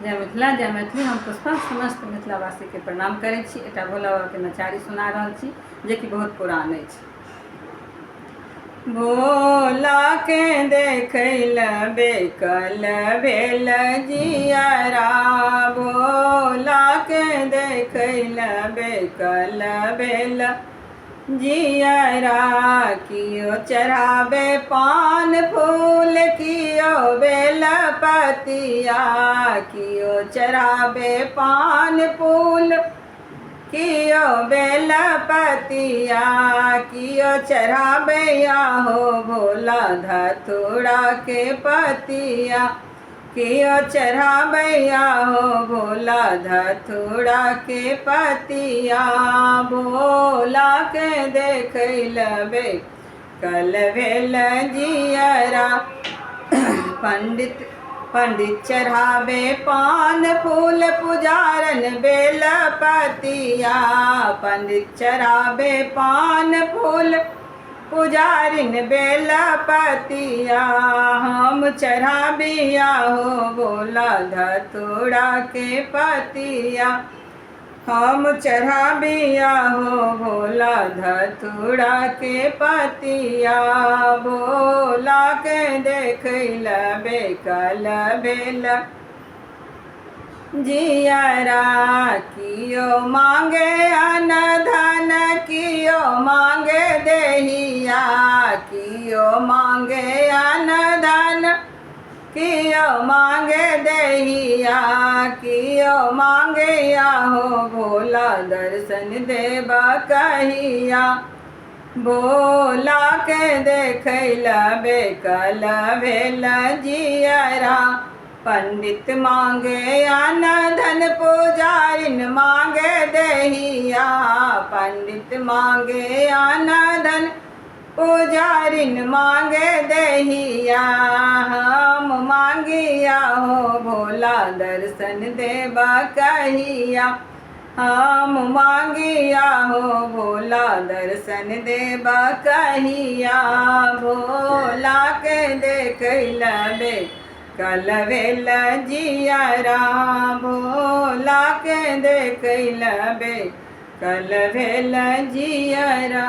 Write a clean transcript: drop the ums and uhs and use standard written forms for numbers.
जय मिथिला जय मैथिली। हम पुष्पा समस्त मिथिलावासी के प्रणाम करै छी। एकटा भोला बाबा के नचारी सुना रहल छी जे कि बहुत पुरान अछि। भोला के देखैल बेकल भेल जियरा, भोला के देखैल बेकल भेल जियरा। कियो चढ़ावे पान फूल कियो बेल पतिया, कियो चढ़ावे पान फूल कियो बेल पतिया, कियो चढ़ावे हो भोला धतूरा के पतिया, कियो चढ़ावे हो भोला धतूरा के पतिया। भोला के देखैल बेकल भेल जियरा, पंडित चढ़ावे पान फूल पुजारन बेल पतिया, पंडित चढ़ावे पान फूल पुजारिन बेल पतिया। हम चढ़ाबिया हो भोला धतूरा के पतिया, हम चढ़ाबिया हो भोला धतूरा के पतिया। भोला के देखैल बेकल भेल जियरा, कियो मांगे अन धन कियो मांगे देहिया, कियो मांगे अन धन कियो मांगे देहिया, कियो मांगे हो भोला दर्शन देबा कहिया। भोला के देखैल बेकल भेल जियरा, पंडित मांगे अन धन पुजारिन मांगे देहिया, पंडित मांगे अन धन पुजारिन मांगे देहिया। हम मांगिया हो भोला दर्शन देबा कहिया, हम मांगिया हो भोला दर्शन देबा कहिया। भोला के देखैल बेकल भेल जियरा, भोला के देखैल बेकल भेल जियरा।